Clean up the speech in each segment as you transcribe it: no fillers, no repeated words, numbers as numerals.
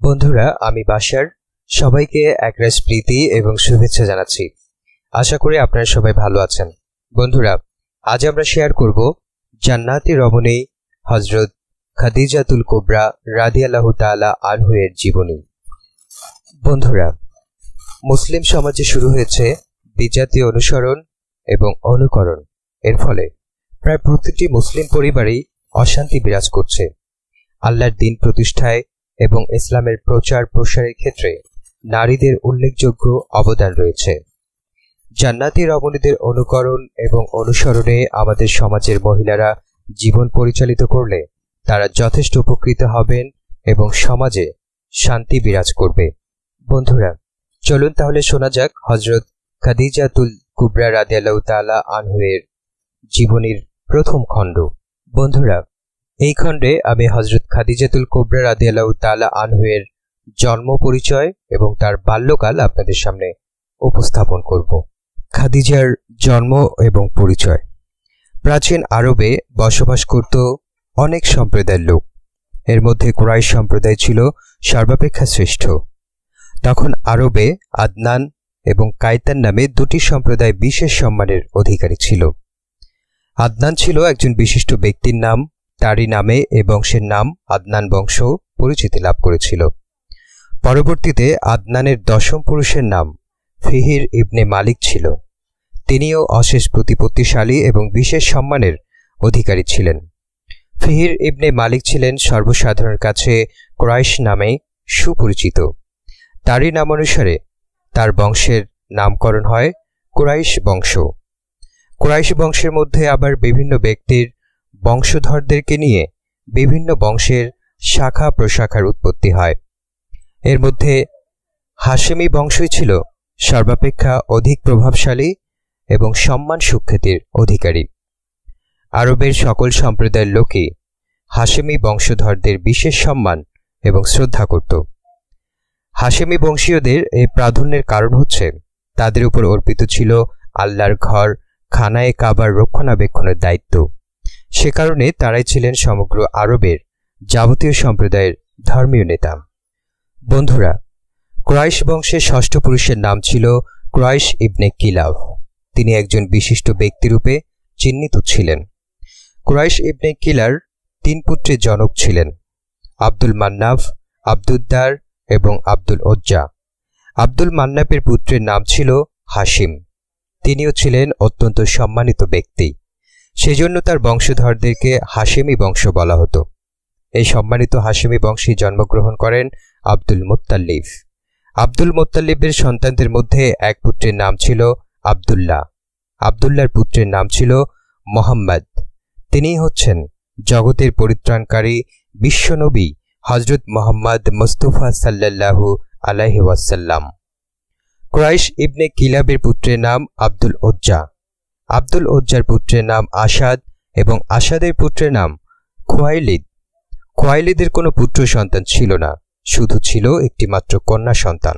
বন্ধুরা, আমি বাশার সবাইকে একরাশ প্রীতি এবং শুভেচ্ছা জানাচ্ছি। আশা করি আপনারা সবাই ভালো আছেন। বন্ধুরা, আজ আমরা শেয়ার করব জান্নাতি রমণী হযরত খাদিজাতুল কুবরা রাদিয়াল্লাহু তাআলা আনহু এর জীবনী। বন্ধুরা, মুসলিম সমাজে শুরু হয়েছে বিজাতীয় অনুসরণ এবং অনুকরণ। এর ফলে প্রায় প্রতিটি মুসলিম পরিবারেই অশান্তি বিরাজ করছে। আল্লাহর দ্বীন প্রতিষ্ঠায় এবং ইসলামের প্রচার প্রসারের ক্ষেত্রে নারীদের উল্লেখযোগ্য অবদান রয়েছে। জান্নাতি রমণীদের অনুকরণ এবং অনুসরণে আমাদের সমাজের মহিলারা জীবন পরিচালিত করলে তারা যথেষ্ট উপকৃত হবেন এবং সমাজে শান্তি বিরাজ করবে। বন্ধুরা, চলুন তাহলে শোনা যাক হযরত খাদিজাতুল কুবরা রাদিয়াল্লাহু তাআলা আনহু এর জীবনীর প্রথম খণ্ড। বন্ধুরা, এই খণ্ডে আমি হযরত খাদিজাতুল কুবরা রাদিয়াল্লাহু তাআলা আনহু এর জন্ম পরিচয় এবং তার বাল্যকাল আপনাদের সামনে উপস্থাপন করব। খাদিজার জন্ম এবং পরিচয়। প্রাচীন আরবে বসবাস করত অনেক সম্প্রদায়ের লোক। এর মধ্যে কুরাইশ সম্প্রদায় ছিল সর্বাপেক্ষা শ্রেষ্ঠ। তখন আরবে আদনান এবং কায়তান নামে দুটি সম্প্রদায় বিশেষ সম্মানের অধিকারী ছিল। আদনান ছিল একজন বিশিষ্ট ব্যক্তির নাম। তারই নামে এ বংশের নাম আদনান বংশ পরিচিতি লাভ করেছিল। পরবর্তীতে আদনানের দশম পুরুষের নাম ফিহির ইবনে মালিক ছিল। তিনিও অশেষ প্রতিপত্তিশালী এবং বিশেষ সম্মানের অধিকারী ছিলেন। ফিহির ইবনে মালিক ছিলেন সর্বসাধারণের কাছে কুরাইশ নামে সুপরিচিত। তারই নামানুসারে তার বংশের নামকরণ হয় কুরাইশ বংশ। কুরাইশ বংশের মধ্যে আবার বিভিন্ন ব্যক্তির বংশধরদেরকে নিয়ে বিভিন্ন বংশের শাখা প্রশাখার উৎপত্তি হয়। এর মধ্যে হাশেমি বংশই ছিল সর্বাপেক্ষা অধিক প্রভাবশালী এবং সম্মান সুখ্যাতির অধিকারী। আরবের সকল সম্প্রদায়ের লোকই হাশেমি বংশধরদের বিশেষ সম্মান এবং শ্রদ্ধা করত। হাশেমি বংশীয়দের এই প্রাধান্যের কারণ হচ্ছে তাদের উপর অর্পিত ছিল আল্লাহর ঘর খানায়ে কাবার রক্ষণাবেক্ষণের দায়িত্ব। সে কারণে তারাই ছিলেন সমগ্র আরবের যাবতীয় সম্প্রদায়ের ধর্মীয় নেতা। বন্ধুরা, কুরাইশ বংশের ষষ্ঠ পুরুষের নাম ছিল কুরাইশ ইবনে কিলাব। তিনি একজন বিশিষ্ট ব্যক্তিরূপে চিহ্নিত ছিলেন। কুরাইশ ইবনে কিলার তিন পুত্রের জনক ছিলেন: আব্দুল মান্নাফ, আব্দুদ্দার এবং আব্দুল ওজ্জা। আব্দুল মান্নাফের পুত্রের নাম ছিল হাশিম। তিনিও ছিলেন অত্যন্ত সম্মানিত ব্যক্তি। সেজন্য তার বংশধরদেরকে হাশেমি বংশ বলা হতো। এই সম্মানিত হাশেমি বংশে জন্মগ্রহণ করেন আব্দুল মুত্তালিব। আব্দুল মুত্তালিবের সন্তানদের মধ্যে এক পুত্রের নাম ছিল আব্দুল্লাহ। আব্দুল্লাহর পুত্রের নাম ছিল মোহাম্মদ। তিনিই হচ্ছেন জগতের পরিত্রাণকারী বিশ্বনবী হযরত মুহাম্মদ মুস্তাফা সাল্লাল্লাহু আলাইহি ওয়াসাল্লাম। কুরাইশ ইবনে কিলাবের পুত্রের নাম আব্দুল ওজ্জা। আব্দুল ওজ্জার পুত্রের নাম আসাদ এবং আসাদের পুত্রের নাম খুয়াইলিদ। খুয়াইলিদের কোনো পুত্র সন্তান ছিল না, শুধু ছিল একটি মাত্র কন্যা সন্তান।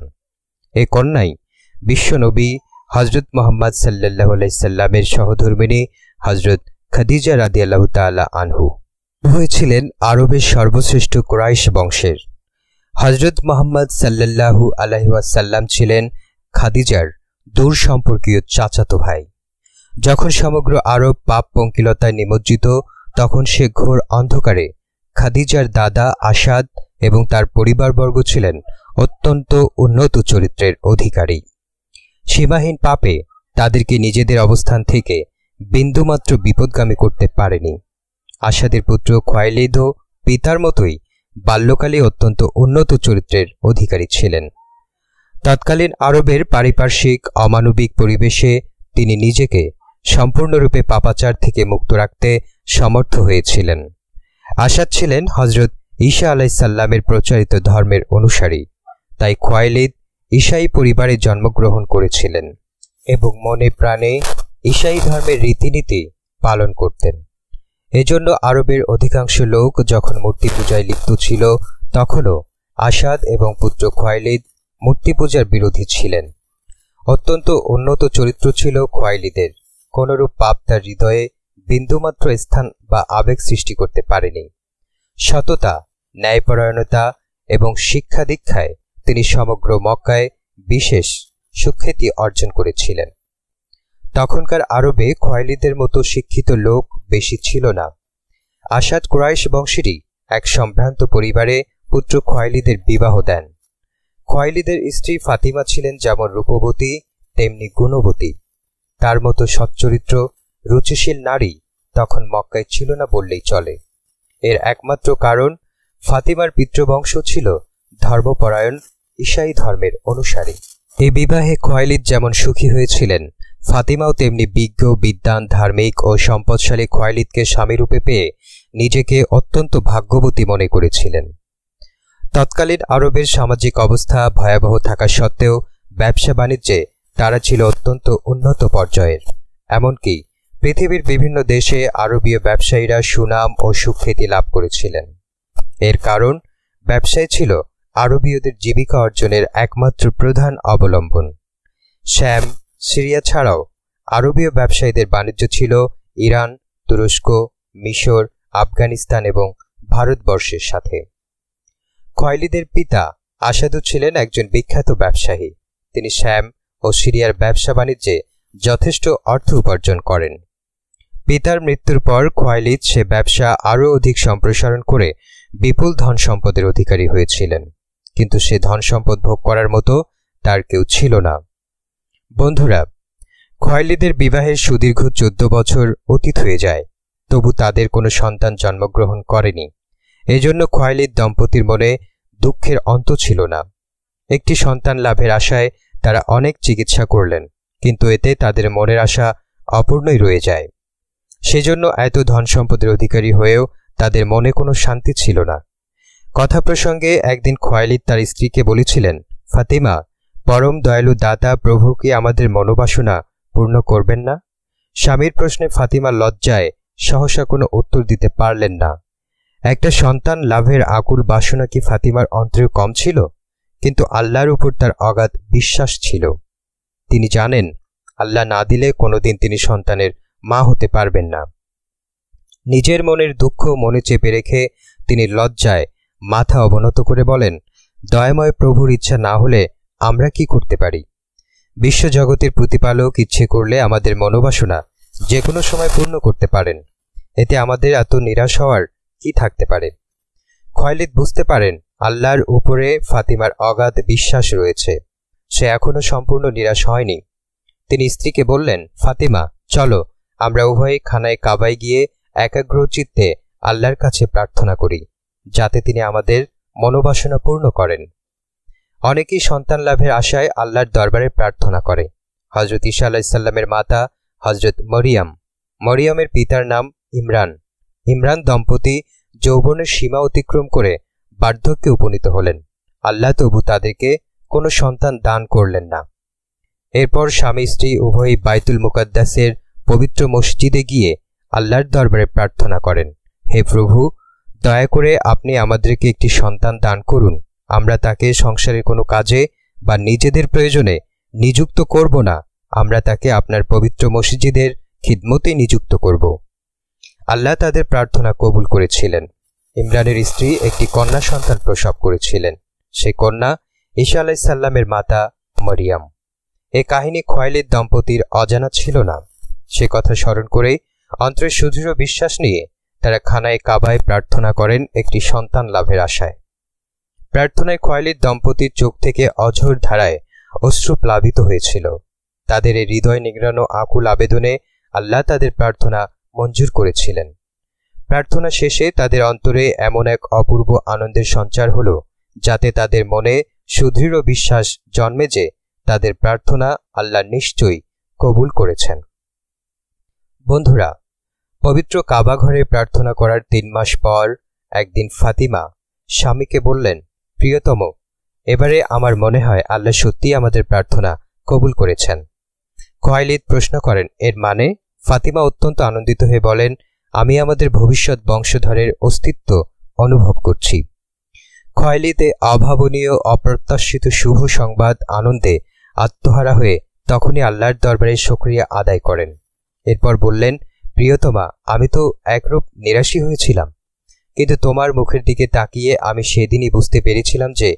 এই কন্যাই বিশ্বনবী হযরত মুহাম্মদ সাল্লাল্লাহু আলাইহি সাল্লামের সহধর্মিণী হযরত খাদিজা রাদিয়াল্লাহু তাআলা আনহু। উভয় ছিলেন আরবের সর্বশ্রেষ্ঠ কুরাইশ বংশের। হযরত মুহাম্মদ সাল্লাল্লাহু আলাইহি ওয়াসাল্লাম ছিলেন খাদিজার দূর সম্পর্কীয় চাচাতো ভাই। যখন সমগ্র আরব পাপ পঙ্কিলতায় নিমজ্জিত, তখন সে ঘোর অন্ধকারে খাদিজার দাদা আসাদ এবং তার পরিবারবর্গ ছিলেন অত্যন্ত উন্নত চরিত্রের অধিকারী। সীমাহীন পাপে তাদেরকে নিজেদের অবস্থান থেকে বিন্দুমাত্র বিপদগামী করতে পারেনি। আসাদের পুত্র খুয়াইলিদও পিতার মতোই বাল্যকালে অত্যন্ত উন্নত চরিত্রের অধিকারী ছিলেন। তৎকালীন আরবের পারিপার্শ্বিক অমানবিক পরিবেশে তিনি নিজেকে সম্পূর্ণরূপে পাপাচার থেকে মুক্ত রাখতে সমর্থ হয়েছিলেন। আসাদ ছিলেন হযরত ঈসা আলাইহিস সালামের প্রচারিত ধর্মের অনুসারী। তাই খুয়াইলিদ ঈসাই পরিবারে জন্মগ্রহণ করেছিলেন এবং মনে প্রাণে ঈসাই ধর্মের রীতিনীতি পালন করতেন। এজন্য আরবের অধিকাংশ লোক যখন মূর্তি পূজায় লিপ্ত ছিল, তখনও আসাদ এবং পুত্র খুয়াইলিদ মূর্তি পূজার বিরোধী ছিলেন। অত্যন্ত উন্নত চরিত্র ছিল খুয়াইলিদের। কোনরূপ পাপ তার হৃদয়ে বিন্দুমাত্র স্থান বা আবেগ সৃষ্টি করতে পারেনি। সততা, ন্যায়পরায়ণতা এবং শিক্ষা দীক্ষায় তিনি সমগ্র মক্কায় বিশেষ সুখ্যাতি অর্জন করেছিলেন। তখনকার আরবে খোয়াইলিদের মতো শিক্ষিত লোক বেশি ছিল না। আসাদ কুরাইশ বংশেরই এক সম্ভ্রান্ত পরিবারে পুত্র খোয়াইলিদের বিবাহ দেন। খোয়াইলিদের স্ত্রী ফাতিমা ছিলেন যেমন রূপবতী তেমনি গুণবতী। তার মতো সচ্চরিত্র রুচিশীল নারী তখন মক্কায় ছিল না বললেই চলে। এর একমাত্র কারণ ফাতিমার পিতৃবংশ ছিল ধর্মপরায়ণ ঈসাই ধর্মের অনুসারী। এই বিবাহে খোয়াইলিদ যেমন সুখী হয়েছিলেন, ফাতিমাও তেমনি বিজ্ঞ, বিদ্বান, ধার্মিক ও সম্পদশালী খোয়াইলিদকে স্বামীরূপে পেয়ে নিজেকে অত্যন্ত ভাগ্যবতী মনে করেছিলেন। তৎকালীন আরবের সামাজিক অবস্থা ভয়াবহ থাকা সত্ত্বেও ব্যবসা বাণিজ্যে তারা ছিল অত্যন্ত উন্নত পর্যায়ের। এমনকি পৃথিবীর বিভিন্ন দেশে আরবীয় ব্যবসায়ীরা সুনাম ও সুখ্যাতি লাভ করেছিলেন। এর কারণ ব্যবসায় ছিল আরবীয়দের জীবিকা অর্জনের একমাত্র প্রধান অবলম্বন। শ্যাম, সিরিয়া ছাড়াও আরবীয় ব্যবসায়ীদের বাণিজ্য ছিল ইরান, তুরস্ক, মিশর, আফগানিস্তান এবং ভারতবর্ষের সাথে। খোয়াইলিদের পিতা আসাদু ছিলেন একজন বিখ্যাত ব্যবসায়ী। তিনি শ্যাম ও সিরিয়ার ব্যবসা বাণিজ্যে যথেষ্ট অর্থ উপার্জন করেন। পিতার মৃত্যুর পর খোয়াইলিদ সে ব্যবসা আরও অধিক সম্প্রসারণ করে বিপুল ধন সম্পদের অধিকারী হয়েছিলেন, কিন্তু সে ধন সম্পদ ভোগ করার মতো তার কেউ ছিল না। বন্ধুরা, খোয়াইলিদের বিবাহের সুদীর্ঘ 14 বছর অতীত হয়ে যায়, তবু তাদের কোনো সন্তান জন্মগ্রহণ করেনি। এজন্য খোয়াইলিদ দম্পতির মনে দুঃখের অন্ত ছিল না। একটি সন্তান লাভের আশায় তারা অনেক চিকিৎসা করলেন, কিন্তু এতে তাদের মনের আশা অপূর্ণই রয়ে যায়। সেজন্য এত ধন সম্পদের অধিকারী হয়েও তাদের মনে কোনো শান্তি ছিল না। কথা প্রসঙ্গে একদিন খোয়াইলিদ তার স্ত্রীকে বলেছিলেন, ফাতিমা, পরম দয়ালু দাতা প্রভু কি আমাদের মনোবাসনা পূর্ণ করবেন না? স্বামীর প্রশ্নে ফাতিমা লজ্জায় সহসা কোনো উত্তর দিতে পারলেন না। একটা সন্তান লাভের আকুল বাসনা কি ফাতিমার অন্তরে কম ছিল? কিন্তু আল্লাহর উপর তার অগাধ বিশ্বাস ছিল। তিনি জানেন আল্লাহ না দিলে কোনোদিন তিনি সন্তানের মা হতে পারবেন না। নিজের মনের দুঃখ মনে চেপে রেখে তিনি লজ্জায় মাথা অবনত করে বলেন, দয়াময় প্রভুর ইচ্ছা না হলে আমরা কি করতে পারি? বিশ্বজগতের প্রতিপালক ইচ্ছে করলে আমাদের মনোবাসনা যে কোনো সময় পূর্ণ করতে পারেন। এতে আমাদের এত নিরাশ হওয়ার কি থাকতে পারে? খোয়াইলিদ বুঝতে পারেন আল্লাহর উপরে ফাতিমার অগাধ বিশ্বাস রয়েছে। সে এখনো সম্পূর্ণ নিরাশ হয়নি। তিনি স্ত্রীকে বললেন, ফাতিমা, চলো আমরা উভয়ে খানায় কাবায় গিয়ে একাগ্র চিত্তে আল্লাহর কাছে প্রার্থনা করি, যাতে তিনি আমাদের মনোবাসনা পূর্ণ করেন। অনেকেই সন্তান লাভের আশায় আল্লাহর দরবারে প্রার্থনা করে। হযরত ঈসা আলাইহিস সালামের মাতা হযরত মরিয়মের পিতার নাম ইমরান। ইমরান দম্পতি যৌবনের সীমা অতিক্রম করে বার্ধক্যে উপনীত হলেন। আল্লাহ তবু তাদেরকে কোনো সন্তান দান করলেন না। এরপর স্বামী স্ত্রী উভয়ই বাইতুল মুকাদ্দাসের পবিত্র মসজিদে গিয়ে আল্লাহর দরবারে প্রার্থনা করেন, হে প্রভু, দয়া করে আপনি আমাদেরকে একটি সন্তান দান করুন। আমরা তাকে সংসারের কোনো কাজে বা নিজেদের প্রয়োজনে নিযুক্ত করব না। আমরা তাকে আপনার পবিত্র মসজিদের খিদমতে নিযুক্ত করব। আল্লাহ তাদের প্রার্থনা কবুল করেছিলেন। ইমরানের স্ত্রী একটি কন্যা সন্তান প্রসব করেছিলেন। সেই কন্যা ঈসা আলাইহিস সালামের মাতা মরিয়ম। এ কাহিনী খোয়াইলিদ দম্পতির অজানা ছিল না। সে কথা স্মরণ করে অন্তরে সুদৃঢ় বিশ্বাস নিয়ে তারা খানায় কাবায় প্রার্থনা করেন একটি সন্তান লাভের আশায়। প্রার্থনায় খোয়াইলিদ দম্পতির চোখ থেকে অঝোর ধারায় অশ্রু প্লাবিত হয়েছিল। তাদের এই হৃদয় নিংড়ানো আকুল আবেদনে আল্লাহ তাদের প্রার্থনা মঞ্জুর করেছিলেন। প্রার্থনা শেষে তাদের অন্তরে এমন এক অপূর্ব আনন্দের সঞ্চার হল, যাতে তাদের মনে সুদৃঢ় বিশ্বাস জন্মে যে তাদের প্রার্থনা আল্লাহ নিশ্চয়ই কবুল করেছেন। বন্ধুরা, পবিত্র কাবা ঘরে প্রার্থনা করার 3 মাস পর একদিন ফাতিমা স্বামীকে বললেন, প্রিয়তম, এবারে আমার মনে হয় আল্লাহ সত্যিই আমাদের প্রার্থনা কবুল করেছেন। খোয়াইলিদ প্রশ্ন করেন, এর মানে? ফাতিমা অত্যন্ত আনন্দিত হয়ে বলেন, আমি আমাদের ভবিষ্যৎ বংশধরের অস্তিত্ব অনুভব করছি। খোয়াইলিদে অভাবনীয় অপ্রত্যাশিত শুভ সংবাদ আনন্দে আত্মহারা হয়ে তখনই আল্লাহর দরবারে শুকরিয়া আদায় করেন। এরপর বললেন, প্রিয়তমা, আমি তো একরূপ নিরাশী হয়েছিলাম, কিন্তু তোমার মুখের দিকে তাকিয়ে আমি সেদিনই বুঝতে পেরেছিলাম যে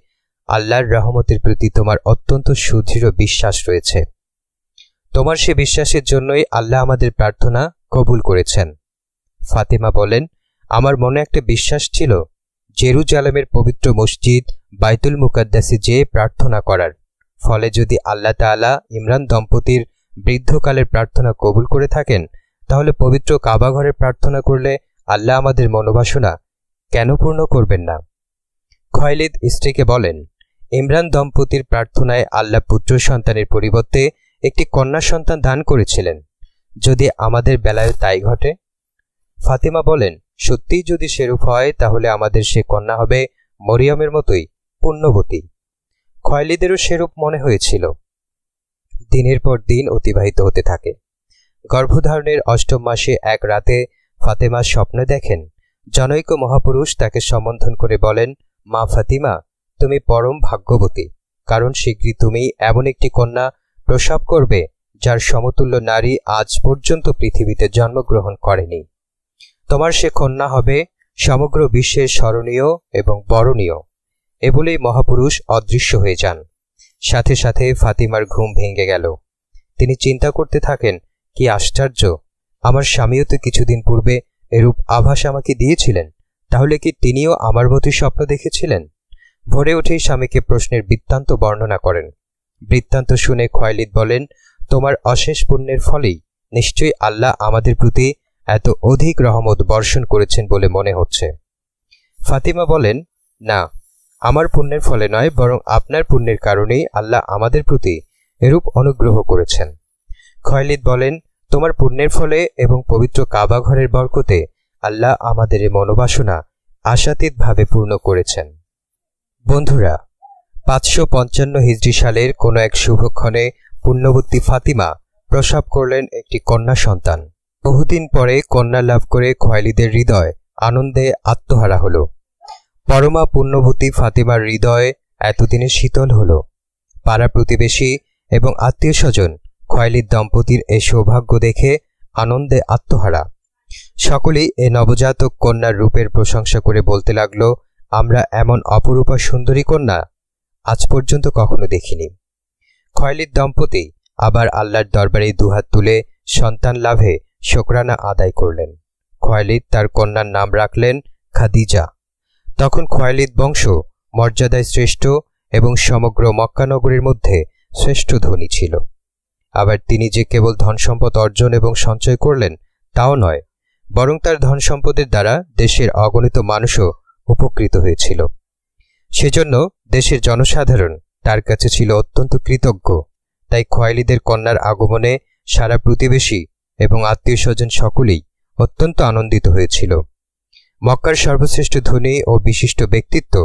আল্লাহর রহমতের প্রতি তোমার অত্যন্ত সুদৃঢ় বিশ্বাস রয়েছে। তোমার সে বিশ্বাসের জন্যই আল্লাহ আমাদের প্রার্থনা কবুল করেছেন। ফাতেমা বলেন, আমার মনে একটা বিশ্বাস ছিল জেরুজালেমের পবিত্র মসজিদ বাইতুল মুকাদ্দাসে যেয়ে প্রার্থনা করার ফলে যদি আল্লাহ তাআলা ইমরান দম্পতির বৃদ্ধকালের প্রার্থনা কবুল করে থাকেন, তাহলে পবিত্র কাবা ঘরে প্রার্থনা করলে আল্লাহ আমাদের মনোবাসনা কেন পূর্ণ করবেন না? খয়লিদ স্ত্রীকে বলেন, ইমরান দম্পতির প্রার্থনায় আল্লাহ পুত্র সন্তানের পরিবর্তে একটি কন্যা সন্তান দান করেছিলেন। যদি আমাদের বেলায় তাই ঘটে? ফাতেমা বলেন, সত্যিই যদি সেরূপ হয় তাহলে আমাদের সে কন্যা হবে মরিয়মের মতোই পুণ্যবতী। খয়লিদেরও সেরূপ মনে হয়েছিল। দিনের পর দিন অতিবাহিত হতে থাকে। গর্ভধারণের ৮ম মাসে এক রাতে ফাতেমা স্বপ্নে দেখেন জনৈক মহাপুরুষ তাকে সম্বোধন করে বলেন, মা ফাতিমা, তুমি পরম ভাগ্যবতী, কারণ শীঘ্রই তুমি এমন একটি কন্যা প্রসব করবে যার সমতুল্য নারী আজ পর্যন্ত পৃথিবীতে জন্মগ্রহণ করেনি। তোমার সে কন্যা হবে সমগ্র বিশ্বের স্মরণীয় এবং বরণীয়। এ বলেই মহাপুরুষ অদৃশ্য হয়ে যান। সাথে সাথে ফাতিমার ঘুম ভেঙে গেল। তিনি চিন্তা করতে থাকেন, কি আশ্চর্য, আমার স্বামীও তো কিছুদিন পূর্বে এরূপ আভাস আমাকে দিয়েছিলেন, তাহলে কি তিনিও আমার মতোই স্বপ্ন দেখেছিলেন? ভোরে উঠেই স্বামীকে প্রশ্নের বৃত্তান্ত বর্ণনা করেন। বৃত্তান্ত শুনে খয়লিদ বলেন, তোমার অশেষ পুণ্যের ফলেই নিশ্চয়ই আল্লাহ আমাদের প্রতি এত অধিক রহমত বর্ষণ করেছেন বলে মনে হচ্ছে। ফাতিমা বলেন, না, আমার পুণ্যের ফলে নয়, বরং আপনার পুণ্যের কারণেই আল্লাহ আমাদের প্রতি এরূপ অনুগ্রহ করেছেন। খয়লিদ বলেন, তোমার পুণ্যের ফলে এবং পবিত্র কাবা ঘরের বরকতে আল্লাহ আমাদের এই মনোবাসনা আশাতীতভাবে পূর্ণ করেছেন। বন্ধুরা, ৫৫৫ হিজরি সালের কোনো এক শুভক্ষণে পুণ্যবতী ফাতিমা প্রসব করলেন একটি কন্যা সন্তান। বহুদিন পরে কন্যা লাভ করে খয়লিদের হৃদয় আনন্দে আত্মহারা হল। পরমা পুণ্যবতী ফাতিমার হৃদয় এতদিনে শীতল হল। পাড়া প্রতিবেশী এবং আত্মীয় স্বজন খয়লিদ দম্পতির এ সৌভাগ্য দেখে আনন্দে আত্মহারা। সকলেই এ নবজাতক কন্যার রূপের প্রশংসা করে বলতে লাগল, আমরা এমন অপরূপা সুন্দরী কন্যা আজ পর্যন্ত কখনো দেখিনি। খয়লিদ দম্পতি আবার আল্লাহর দরবারে দুহাত তুলে সন্তান লাভে শুকরানা আদায় করলেন। খয়লিদ তার কন্যার নাম রাখলেন খাদিজা। তখন খয়লিদ বংশ মর্যাদায় শ্রেষ্ঠ এবং সমগ্র মক্কানগরের মধ্যে শ্রেষ্ঠ ধনী ছিল। আবার তিনি যে কেবল ধনসম্পদ অর্জন এবং সঞ্চয় করলেন তাও নয়, বরং তার ধনসম্পদের দ্বারা দেশের অগণিত মানুষও উপকৃত হয়েছিল। সেজন্য দেশের জনসাধারণ তার কাছে ছিল অত্যন্ত কৃতজ্ঞ। তাই খয়লিদের কন্যার আগমনে সারা প্রতিবেশী এবং আত্মীয় স্বজন সকলেই অত্যন্ত আনন্দিত হয়েছিল। মক্কার সর্বশ্রেষ্ঠ ধনী ও বিশিষ্ট ব্যক্তিত্ব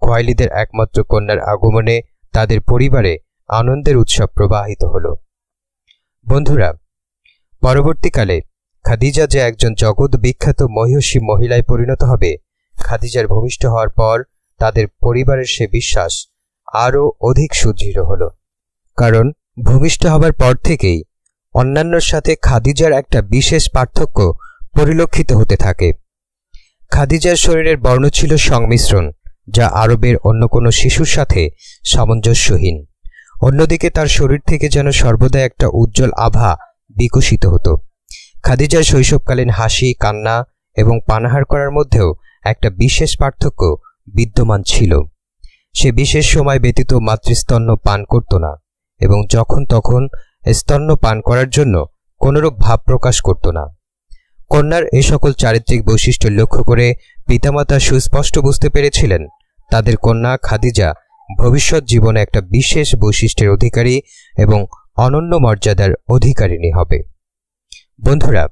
খয়লিদের একমাত্র কন্যার আগমনে তাদের পরিবারে আনন্দের উৎসব প্রবাহিত হল। বন্ধুরা, পরবর্তীকালে খাদিজা যে একজন জগৎ বিখ্যাত মহিষী মহিলায় পরিণত হবে, খাদিজার ভূমিষ্ঠ হওয়ার পর তাদের পরিবারের সে বিশ্বাস আরও অধিক সুদৃঢ় হল। কারণ ভূমিষ্ঠ হবার পর থেকেই অন্যান্যর সাথে খাদিজার একটা বিশেষ পার্থক্য পরিলক্ষিত হতে থাকে। খাদিজার শরীরের বর্ণ ছিল সংমিশ্রণ, যা আরবের অন্য কোনো শিশুর সাথে সামঞ্জস্যহীন। অন্যদিকে তার শরীর থেকে যেন সর্বদা একটা উজ্জ্বল আভা বিকশিত হতো। খাদিজার শৈশবকালীন হাসি, কান্না এবং পানাহার করার মধ্যেও একটা বিশেষ পার্থক্য বিদ্যমান ছিল। সে বিশেষ সময় ব্যতীত মাতৃস্তন্য পান করত না এবং যখন তখন স্তন্য পান করার জন্য কোনরূপ ভাব প্রকাশ করত না। কন্যার এ সকল চারিত্রিক বৈশিষ্ট্য লক্ষ্য করে পিতামাতা সুস্পষ্ট বুঝতে পেরেছিলেন তাদের কন্যা খাদিজা ভবিষ্যৎ জীবনে একটা বিশেষ বৈশিষ্ট্যের অধিকারী এবং অনন্য মর্যাদার অধিকারিণী হবে। বন্ধুরা,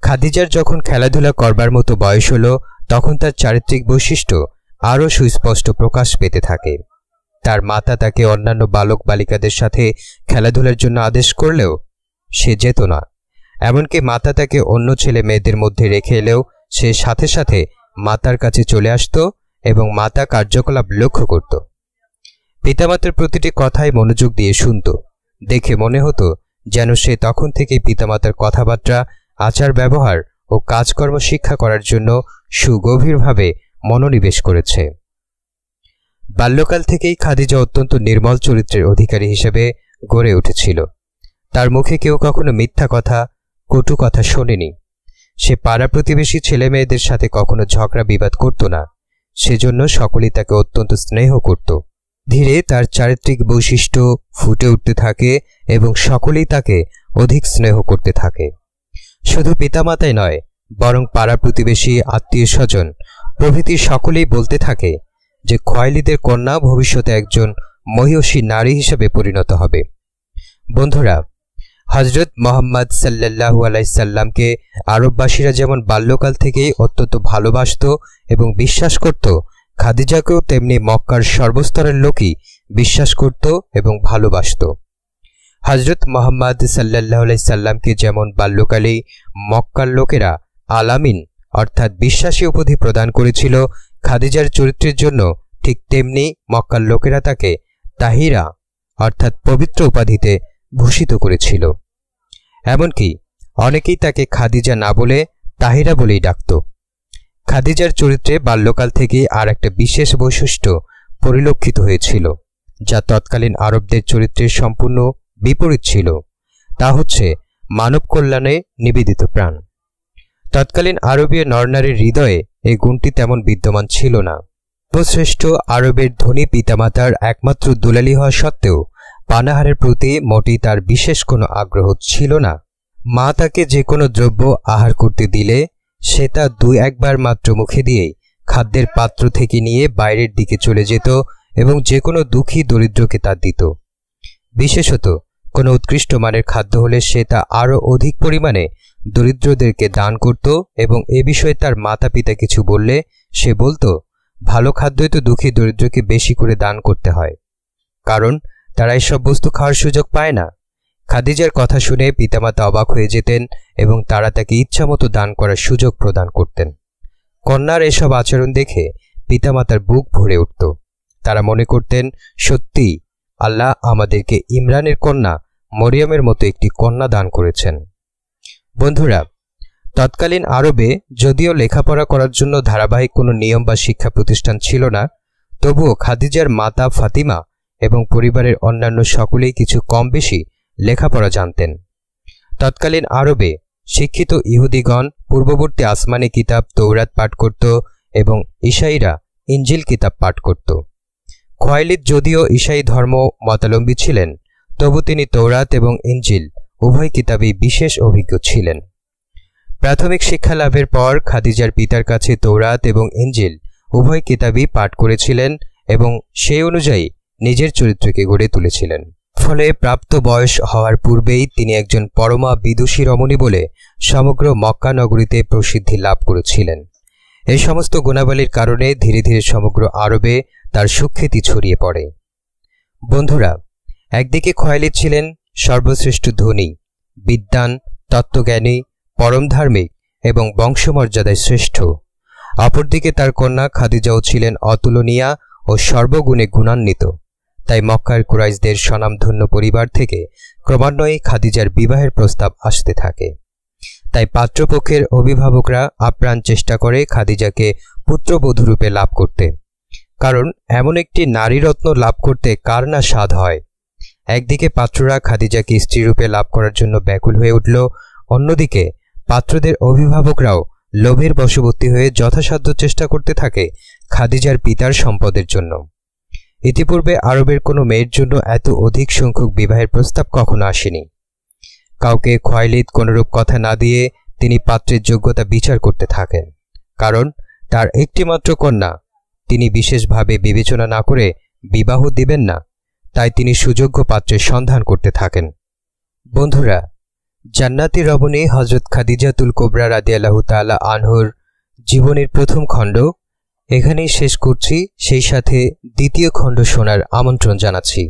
খাদিজার যখন খেলাধুলা করবার মতো বয়স হল, তখন তার চারিত্রিক বৈশিষ্ট্য আরও সুস্পষ্ট প্রকাশ পেতে থাকে। তার মাতা তাকে অন্যান্য বালক বালিকাদের সাথে খেলাধুলার জন্য আদেশ করলেও সে যেত না। এমনকি মাতা তাকে অন্য ছেলে মেয়েদের মধ্যে রেখে এলেও সে সাথে সাথে মাতার কাছে চলে আসত এবং মাতা কার্যকলাপ লক্ষ্য করত। পিতামাতার প্রতিটি কথাই মনোযোগ দিয়ে শুনত। দেখে মনে হতো যেন সে তখন থেকেই পিতামাতার কথাবার্তা, আচার ব্যবহার ও কাজকর্ম শিক্ষা করার জন্য সুগভীরভাবে মনোনিবেশ করেছে। বাল্যকাল থেকেই খাদিজা অত্যন্ত নির্মল চরিত্রের অধিকারী হিসেবে গড়ে উঠেছিল। তার মুখে কেউ কখনো মিথ্যা কথা, কটু কথা শোনেনি। সে পাড়া প্রতিবেশী ছেলে মেয়েদের সাথে কখনো ঝগড়া বিবাদ করত না। সেজন্য সকলেই তাকে অত্যন্ত স্নেহ করত। ধীরে তার চারিত্রিক বৈশিষ্ট্য ফুটে উঠতে থাকে এবং সকলেই তাকে অধিক স্নেহ করতে থাকে। শুধু পিতামাতাই নয়, বরং পাড়া প্রতিবেশী, আত্মীয় স্বজন প্রভৃতি সকলেই বলতে থাকে যে খোয়াইলিদের কন্যা ভবিষ্যতে একজন মহিয়সী নারী হিসেবে পরিণত হবে। বন্ধুরা, হযরত মুহাম্মদ সাল্লাল্লাহু আলাইহি সাল্লামকে আরববাসীরা যেমন বাল্যকাল থেকেই অত্যন্ত ভালোবাসত এবং বিশ্বাস করত, খাদিজাকেও তেমনি মক্কার সর্বস্তরের লোকই বিশ্বাস করত এবং ভালোবাসত। হযরত মুহাম্মদ সাল্লাল্লাহু আলাইহি সাল্লামকে যেমন বাল্যকালেই মক্কার লোকেরা আলামিন অর্থাৎ বিশ্বাসী উপাধি প্রদান করেছিল খাদিজার চরিত্রের জন্য, ঠিক তেমনি মক্কার লোকেরা তাকে তাহিরা অর্থাৎ পবিত্র উপাধিতে ভূষিত করেছিল। এমনকি অনেকেই তাকে খাদিজা না বলে তাহিরা বলেই ডাকত। খাদিজার চরিত্রে বাল্যকাল থেকেই আর একটা বিশেষ বৈশিষ্ট্য পরিলক্ষিত হয়েছিল, যা তৎকালীন আরবদের চরিত্রের সম্পূর্ণ বিপরীত ছিল। তা হচ্ছে মানব কল্যাণে নিবেদিত প্রাণ। তৎকালীন আরবীয় নরনারীর হৃদয়ে এই গুণটি তেমন বিদ্যমান ছিল না। সর্বশ্রেষ্ঠ আরবের ধনী পিতামাতার একমাত্র দুলালি হওয়া সত্ত্বেও পানাহারের প্রতি মোটেই তার বিশেষ কোনো আগ্রহ ছিল না। মা তাকে যে কোনো দ্রব্য আহার করতে দিলে সে তা 2-1 বার মাত্র মুখে দিয়েই খাদ্যের পাত্র থেকে নিয়ে বাইরের দিকে চলে যেত এবং যে কোনো দুঃখী দরিদ্রকে তা দিত। বিশেষত কোনো উৎকৃষ্ট মানের খাদ্য হলে সে তা আরও অধিক পরিমাণে দরিদ্রদেরকে দান করত এবং এ বিষয়ে তার মাতা পিতা কিছু বললে সে বলতো, ভালো খাদ্যই তো দুঃখী দরিদ্রকে বেশি করে দান করতে হয়, কারণ তারা এসব বস্তু খাওয়ার সুযোগ পায় না। খাদিজার কথা শুনে পিতামাতা অবাক হয়ে যেতেন এবং তারা তাকে ইচ্ছামতো দান করার সুযোগ প্রদান করতেন। কন্যার এসব আচরণ দেখে পিতামাতার বুক ভরে উঠত। তারা মনে করতেন, সত্যি আল্লাহ আমাদেরকে ইমরানের কন্যা মরিয়মের মতো একটি কন্যা দান করেছেন। বন্ধুরা, তৎকালীন আরবে যদিও লেখাপড়া করার জন্য ধারাবাহিক কোনো নিয়ম বা শিক্ষা প্রতিষ্ঠান ছিল না, তবুও খাদিজার মাতা ফাতিমা এবং পরিবারের অন্যান্য সকলেই কিছু কম বেশি লেখাপড়া জানতেন। তৎকালীন আরবে শিক্ষিত ইহুদিগণ পূর্ববর্তী আসমানি কিতাব তৌরাত পাঠ করত এবং ঈসাইরা ইঞ্জিল কিতাব পাঠ করত। খোয়াইলিদ যদিও ঈসাই ধর্ম মতাবলম্বী ছিলেন, তবু তিনি তৌরাত এবং ইঞ্জিল উভয় কিতাবেই বিশেষ অভিজ্ঞ ছিলেন। প্রাথমিক শিক্ষা লাভের পর খাদিজার পিতার কাছে তৌরাত এবং ইঞ্জিল উভয় কিতাবই পাঠ করেছিলেন এবং সেই অনুযায়ী নিজের চরিত্রকে গড়ে তুলেছিলেন। ফলে প্রাপ্ত বয়স হওয়ার পূর্বেই তিনি একজন পরমা বিদুষী রমণী বলে সমগ্র মক্কা নগরীতে প্রসিদ্ধি লাভ করেছিলেন। এই সমস্ত গুণাবলীর কারণে ধীরে ধীরে সমগ্র আরবে তার সুখ্যাতি ছড়িয়ে পড়ে। বন্ধুরা, একদিকে খোয়াইলিদ ছিলেন সর্বশ্রেষ্ঠ ধনী, বিদ্বান, তত্ত্বজ্ঞানী, পরম ধার্মিক এবং বংশমর্যাদায় শ্রেষ্ঠ। অপরদিকে তার কন্যা খাদিজাও ছিলেন অতুলনীয়া ও সর্বগুণে গুণান্বিত। তাই মক্কার কুরাইশদের স্বনামধন্য পরিবার থেকে ক্রমান্বয়ে খাদিজার বিবাহের প্রস্তাব আসতে থাকে। তাই পাত্রপক্ষের অভিভাবকরা আপ্রাণ চেষ্টা করে খাদিজাকে পুত্রবধূরূপে লাভ করতে, কারণ এমন একটি নারীরত্ন লাভ করতে কার না স্বাদ হয়। একদিকে পাত্ররা খাদিজাকে স্ত্রীরূপে লাভ করার জন্য ব্যাকুল হয়ে উঠল, অন্যদিকে পাত্রদের অভিভাবকরাও লোভের বশবর্তী হয়ে যথাসাধ্য চেষ্টা করতে থাকে খাদিজার পিতার সম্পদের জন্য। ইতিপূর্বে আরবের কোনো মেয়ের জন্য এত অধিক সংখ্যক বিবাহের প্রস্তাব কখনো আসেনি। কাউকে খোয়াইলিদ কোনরূপ কথা না দিয়ে তিনি পাত্রের যোগ্যতা বিচার করতে থাকেন, কারণ তার একটিমাত্র কন্যা তিনি বিশেষভাবে বিবেচনা না করে বিবাহ দিবেন না, তাই তিনি সুযোগ্য পাত্রের সন্ধান করতে থাকেন। বন্ধুরা, জান্নাতি রমণী হযরত খাদিজাতুল কুবরা রাদিয়াল্লাহু তাআলা আনহুর জীবনের প্রথম খণ্ড এখানেই শেষ করছি। সেই সাথে দ্বিতীয় খণ্ড শোনার আমন্ত্রণ জানাচ্ছি।